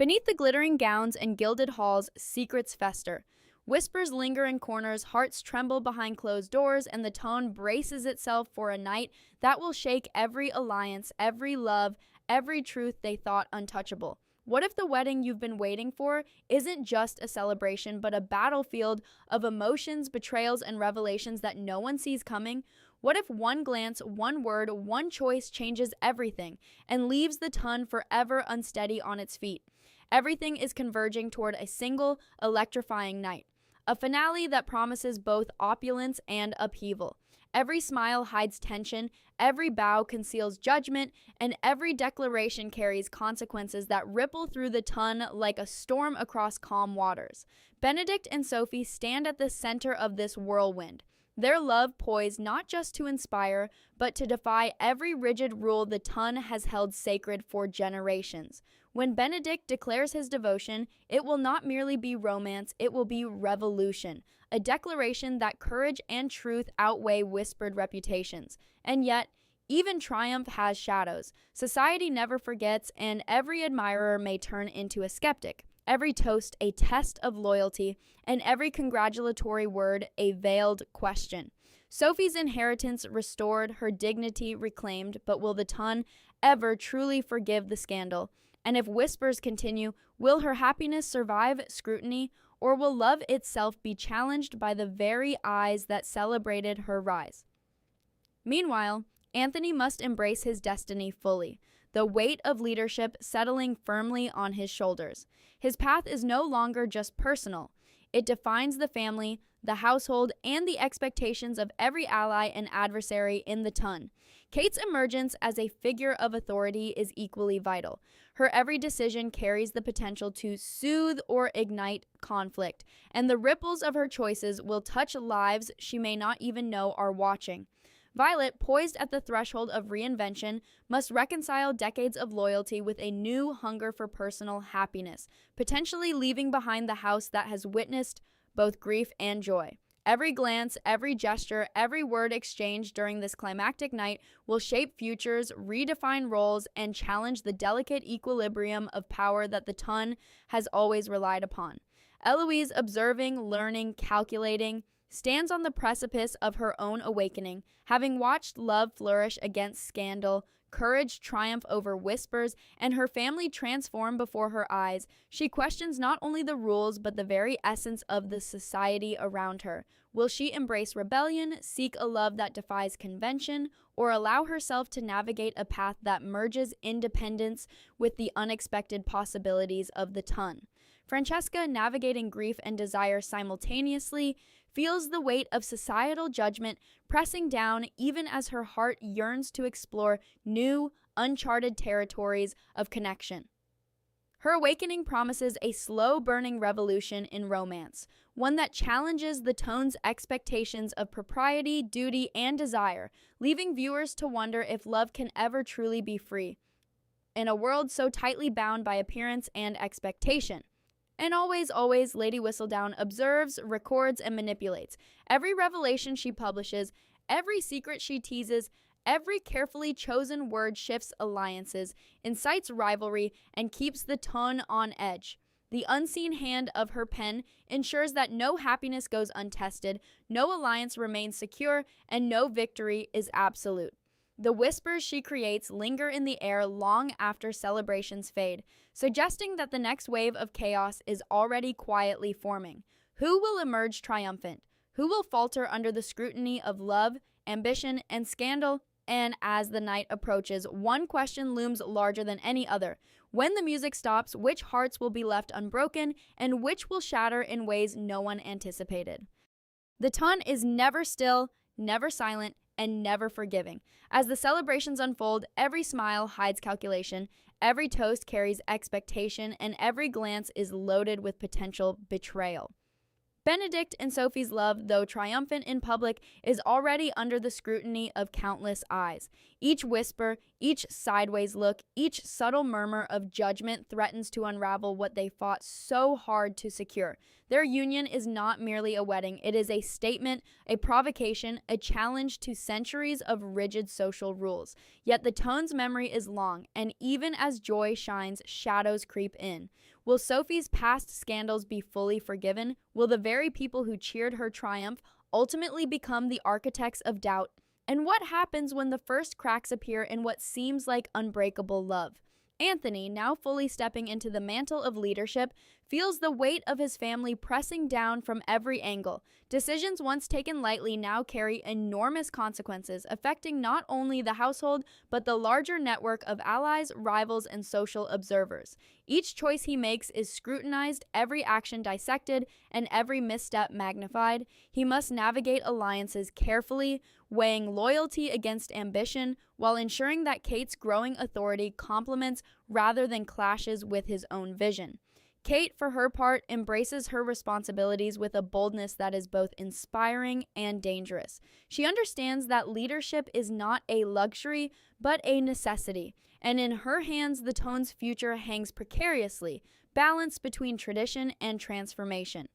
Beneath the glittering gowns and gilded halls, secrets fester. Whispers linger in corners, hearts tremble behind closed doors, and the tone braces itself for a night that will shake every alliance, every love, every truth they thought untouchable. What if the wedding you've been waiting for isn't just a celebration, but a battlefield of emotions, betrayals, and revelations that no one sees coming? What if one glance, one word, one choice changes everything and leaves the ton forever unsteady on its feet? Everything is converging toward a single, electrifying night. A finale that promises both opulence and upheaval. Every smile hides tension, every bow conceals judgment, and every declaration carries consequences that ripple through the ton like a storm across calm waters. Benedict and Sophie stand at the center of this whirlwind. Their love poised not just to inspire, but to defy every rigid rule the ton has held sacred for generations. When Benedict declares his devotion, it will not merely be romance, it will be revolution, a declaration that courage and truth outweigh whispered reputations. And yet, even triumph has shadows. Society never forgets, and every admirer may turn into a skeptic. Every toast a test of loyalty, and every congratulatory word a veiled question. Sophie's inheritance restored, her dignity reclaimed, but will the ton ever truly forgive the scandal? And if whispers continue, will her happiness survive scrutiny, or will love itself be challenged by the very eyes that celebrated her rise? Meanwhile, Anthony must embrace his destiny fully, the weight of leadership settling firmly on his shoulders. His path is no longer just personal. It defines the family, the household, and the expectations of every ally and adversary in the ton. Kate's emergence as a figure of authority is equally vital. Her every decision carries the potential to soothe or ignite conflict, and the ripples of her choices will touch lives she may not even know are watching. Violet, poised at the threshold of reinvention, must reconcile decades of loyalty with a new hunger for personal happiness, potentially leaving behind the house that has witnessed both grief and joy. Every glance, every gesture, every word exchanged during this climactic night will shape futures, redefine roles, and challenge the delicate equilibrium of power that the ton has always relied upon. Eloise, observing, learning, calculating, stands on the precipice of her own awakening, having watched love flourish against scandal, courage triumph over whispers, and her family transform before her eyes. She questions not only the rules, but the very essence of the society around her. Will she embrace rebellion, seek a love that defies convention, or allow herself to navigate a path that merges independence with the unexpected possibilities of the ton? Francesca, navigating grief and desire simultaneously, feels the weight of societal judgment pressing down even as her heart yearns to explore new, uncharted territories of connection. Her awakening promises a slow-burning revolution in romance, one that challenges the tone's expectations of propriety, duty, and desire, leaving viewers to wonder if love can ever truly be free in a world so tightly bound by appearance and expectation. And always, Lady Whistledown observes, records, and manipulates. Every revelation she publishes, every secret she teases, every carefully chosen word shifts alliances, incites rivalry, and keeps the ton on edge. The unseen hand of her pen ensures that no happiness goes untested, no alliance remains secure, and no victory is absolute. The whispers she creates linger in the air long after celebrations fade, suggesting that the next wave of chaos is already quietly forming. Who will emerge triumphant? Who will falter under the scrutiny of love, ambition, and scandal? And as the night approaches, one question looms larger than any other. When the music stops, which hearts will be left unbroken, and which will shatter in ways no one anticipated? The ton is never still, never silent, and never forgiving. As the celebrations unfold, every smile hides calculation, every toast carries expectation, and every glance is loaded with potential betrayal. Benedict and Sophie's love, though triumphant in public, is already under the scrutiny of countless eyes. Each whisper, each sideways look, each subtle murmur of judgment threatens to unravel what they fought so hard to secure. Their union is not merely a wedding, it is a statement, a provocation, a challenge to centuries of rigid social rules. Yet the tone's memory is long, and even as joy shines, shadows creep in. Will Sophie's past scandals be fully forgiven? Will the very people who cheered her triumph ultimately become the architects of doubt? And what happens when the first cracks appear in what seems like unbreakable love? Anthony, now fully stepping into the mantle of leadership, feels the weight of his family pressing down from every angle. Decisions once taken lightly now carry enormous consequences, affecting not only the household, but the larger network of allies, rivals, and social observers. Each choice he makes is scrutinized, every action dissected, and every misstep magnified. He must navigate alliances carefully, weighing loyalty against ambition, while ensuring that Kate's growing authority complements rather than clashes with his own vision. Kate, for her part, embraces her responsibilities with a boldness that is both inspiring and dangerous. She understands that leadership is not a luxury, but a necessity, and in her hands the tone's future hangs precariously, balanced between tradition and transformation.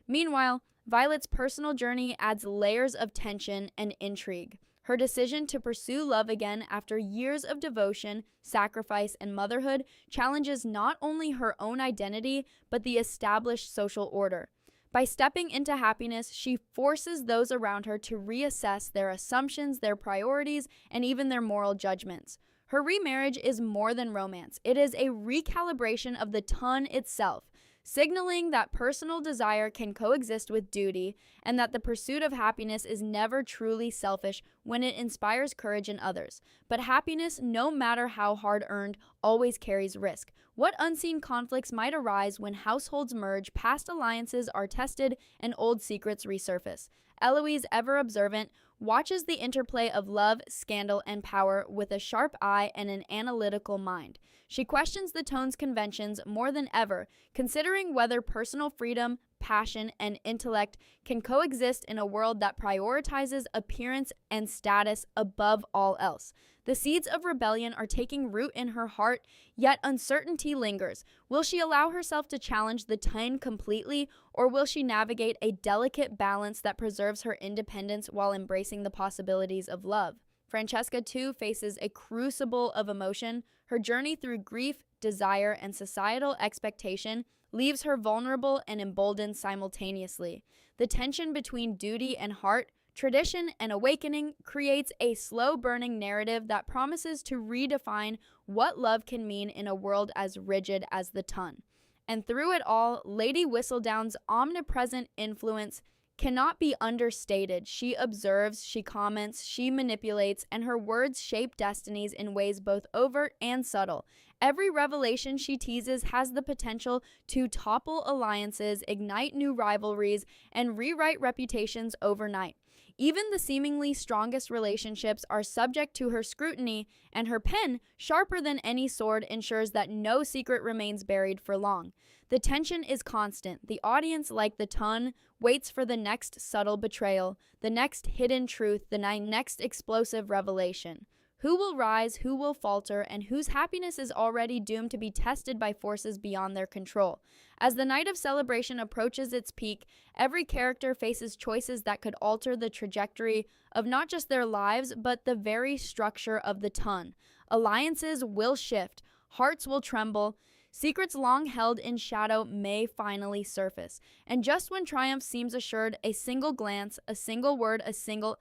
Meanwhile, Violet's personal journey adds layers of tension and intrigue. Her decision to pursue love again after years of devotion, sacrifice, and motherhood challenges not only her own identity, but the established social order. By stepping into happiness, she forces those around her to reassess their assumptions, their priorities, and even their moral judgments. Her remarriage is more than romance. It is a recalibration of the ton itself, signaling that personal desire can coexist with duty and that the pursuit of happiness is never truly selfish when it inspires courage in others. But happiness, no matter how hard-earned, always carries risk. What unseen conflicts might arise when households merge, past alliances are tested, and old secrets resurface? Eloise, ever observant, watches the interplay of love, scandal, and power with a sharp eye and an analytical mind. She questions the tone's conventions more than ever, considering whether personal freedom, passion, and intellect can coexist in a world that prioritizes appearance and status above all else. The seeds of rebellion are taking root in her heart, yet uncertainty lingers. Will she allow herself to challenge the tone completely, or will she navigate a delicate balance that preserves her independence while embracing the possibilities of love? Francesca, too, faces a crucible of emotion. Her journey through grief, desire, and societal expectation leaves her vulnerable and emboldened simultaneously. The tension between duty and heart, tradition and awakening creates a slow-burning narrative that promises to redefine what love can mean in a world as rigid as the ton. And through it all, Lady Whistledown's omnipresent influence cannot be understated. She observes, she comments, she manipulates, and her words shape destinies in ways both overt and subtle. Every revelation she teases has the potential to topple alliances, ignite new rivalries, and rewrite reputations overnight. Even the seemingly strongest relationships are subject to her scrutiny, and her pen, sharper than any sword, ensures that no secret remains buried for long. The tension is constant. The audience, like the ton, waits for the next subtle betrayal, the next hidden truth, the next explosive revelation. Who will rise, who will falter, and whose happiness is already doomed to be tested by forces beyond their control? As the night of celebration approaches its peak, every character faces choices that could alter the trajectory of not just their lives, but the very structure of the ton. Alliances will shift, hearts will tremble, secrets long held in shadow may finally surface. And just when triumph seems assured, a single glance, a single word, a single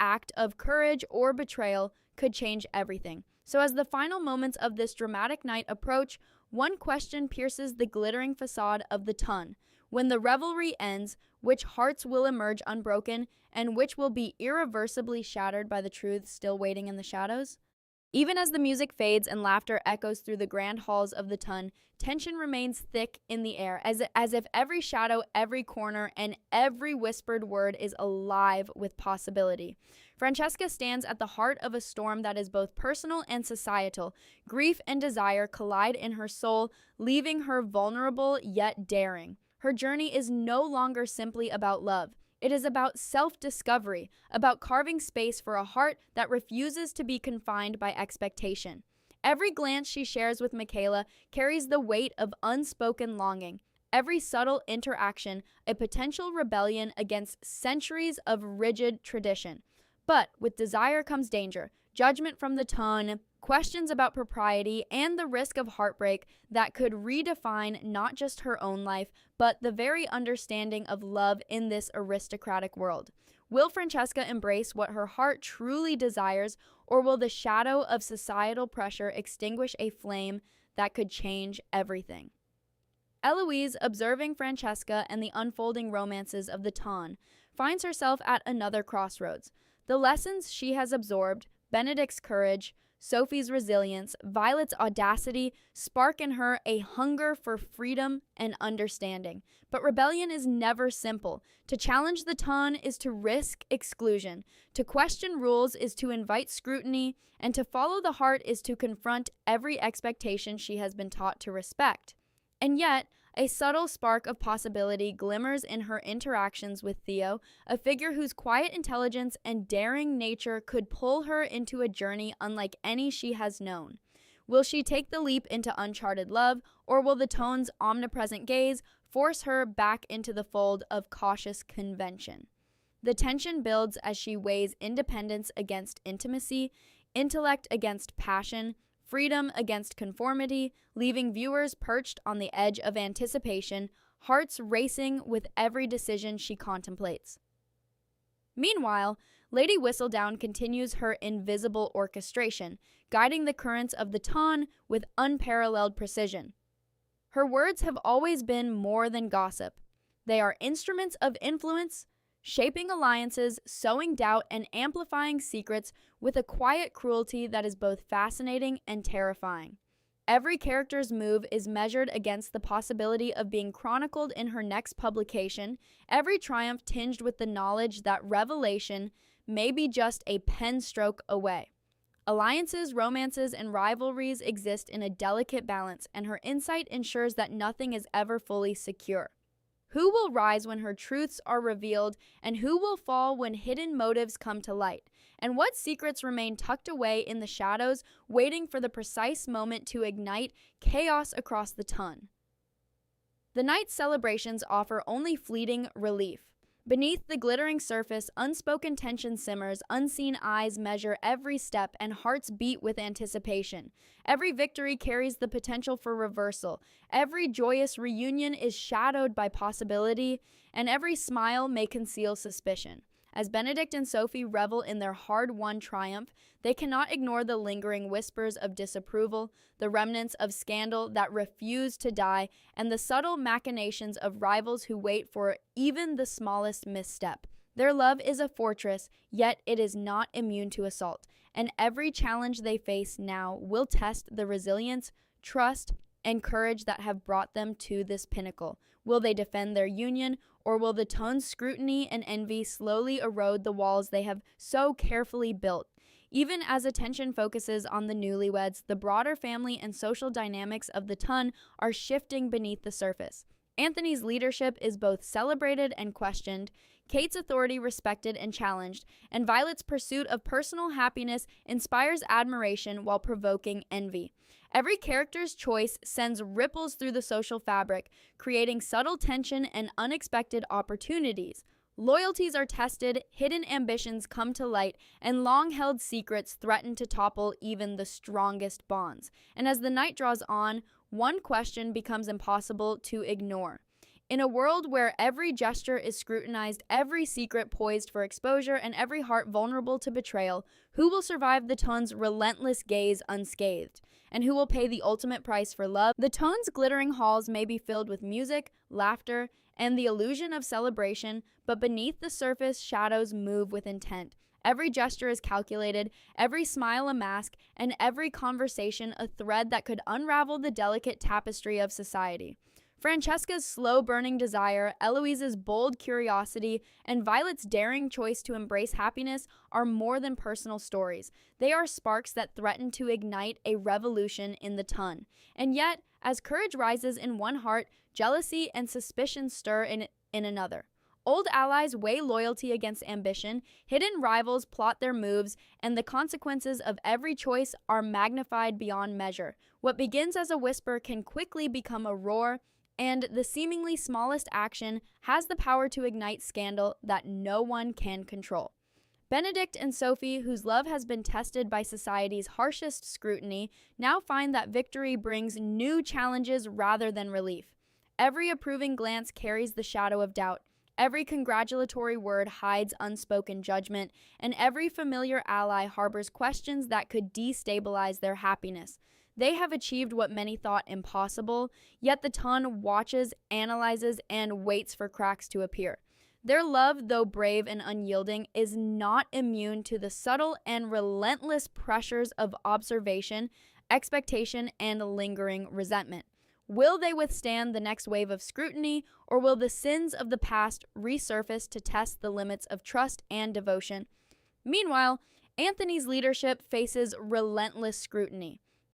act of courage or betrayal could change everything. So as the final moments of this dramatic night approach, one question pierces the glittering facade of the ton. When the revelry ends, which hearts will emerge unbroken, and which will be irreversibly shattered by the truth still waiting in the shadows? Even as the music fades and laughter echoes through the grand halls of the ton, tension remains thick in the air, as if every shadow, every corner, and every whispered word is alive with possibility. Francesca stands at the heart of a storm that is both personal and societal. Grief and desire collide in her soul, leaving her vulnerable yet daring. Her journey is no longer simply about love. It is about self-discovery, about carving space for a heart that refuses to be confined by expectation. Every glance she shares with Michaela carries the weight of unspoken longing. Every subtle interaction, a potential rebellion against centuries of rigid tradition. But with desire comes danger, judgment from the tongue, questions about propriety, and the risk of heartbreak that could redefine not just her own life, but the very understanding of love in this aristocratic world. Will Francesca embrace what her heart truly desires, or will the shadow of societal pressure extinguish a flame that could change everything? Eloise, observing Francesca and the unfolding romances of the Ton, finds herself at another crossroads. The lessons she has absorbed, Benedict's courage, Sophie's resilience, Violet's audacity, spark in her a hunger for freedom and understanding. But rebellion is never simple. To challenge the Ton is to risk exclusion. To question rules is to invite scrutiny. And to follow the heart is to confront every expectation she has been taught to respect. And yet, a subtle spark of possibility glimmers in her interactions with Theo, a figure whose quiet intelligence and daring nature could pull her into a journey unlike any she has known. Will she take the leap into uncharted love, or will the Tone's omnipresent gaze force her back into the fold of cautious convention? The tension builds as she weighs independence against intimacy, intellect against passion, freedom against conformity, leaving viewers perched on the edge of anticipation, hearts racing with every decision she contemplates. Meanwhile, Lady Whistledown continues her invisible orchestration, guiding the currents of the Ton with unparalleled precision. Her words have always been more than gossip. They are instruments of influence, shaping alliances, sowing doubt, and amplifying secrets with a quiet cruelty that is both fascinating and terrifying. Every character's move is measured against the possibility of being chronicled in her next publication, every triumph tinged with the knowledge that revelation may be just a pen stroke away. Alliances, romances, and rivalries exist in a delicate balance, and her insight ensures that nothing is ever fully secure. Who will rise when her truths are revealed, and who will fall when hidden motives come to light? And what secrets remain tucked away in the shadows, waiting for the precise moment to ignite chaos across the Ton? The night's celebrations offer only fleeting relief. Beneath the glittering surface, unspoken tension simmers, unseen eyes measure every step, and hearts beat with anticipation. Every victory carries the potential for reversal. Every joyous reunion is shadowed by possibility, and every smile may conceal suspicion. As Benedict and Sophie revel in their hard-won triumph, they cannot ignore the lingering whispers of disapproval, the remnants of scandal that refuse to die, and the subtle machinations of rivals who wait for even the smallest misstep. Their love is a fortress, yet it is not immune to assault, and every challenge they face now will test the resilience, trust, and courage that have brought them to this pinnacle. Will they defend their union, or will the Tone's scrutiny and envy slowly erode the walls they have so carefully built? Even as attention focuses on the newlyweds, the broader family and social dynamics of the Ton are shifting beneath the surface. Anthony's leadership is both celebrated and questioned, Kate's authority respected and challenged, and Violet's pursuit of personal happiness inspires admiration while provoking envy. Every character's choice sends ripples through the social fabric, creating subtle tension and unexpected opportunities. Loyalties are tested, hidden ambitions come to light, and long-held secrets threaten to topple even the strongest bonds. And as the night draws on, one question becomes impossible to ignore. In a world where every gesture is scrutinized, every secret poised for exposure, and every heart vulnerable to betrayal, who will survive the Ton's relentless gaze unscathed? And who will pay the ultimate price for love? The Ton's glittering halls may be filled with music, laughter, and the illusion of celebration, but beneath the surface, shadows move with intent. Every gesture is calculated, every smile a mask, and every conversation a thread that could unravel the delicate tapestry of society. Francesca's slow-burning desire, Eloise's bold curiosity, and Violet's daring choice to embrace happiness are more than personal stories. They are sparks that threaten to ignite a revolution in the Ton. And yet, as courage rises in one heart, jealousy and suspicion stir in another. Old allies weigh loyalty against ambition, hidden rivals plot their moves, and the consequences of every choice are magnified beyond measure. What begins as a whisper can quickly become a roar, and the seemingly smallest action has the power to ignite scandal that no one can control. Benedict and Sophie, whose love has been tested by society's harshest scrutiny, now find that victory brings new challenges rather than relief. Every approving glance carries the shadow of doubt. Every congratulatory word hides unspoken judgment, and every familiar ally harbors questions that could destabilize their happiness. They have achieved what many thought impossible, yet the Ton watches, analyzes, and waits for cracks to appear. Their love, though brave and unyielding, is not immune to the subtle and relentless pressures of observation, expectation, and lingering resentment. Will they withstand the next wave of scrutiny, or will the sins of the past resurface to test the limits of trust and devotion? Meanwhile, Anthony's leadership faces relentless scrutiny.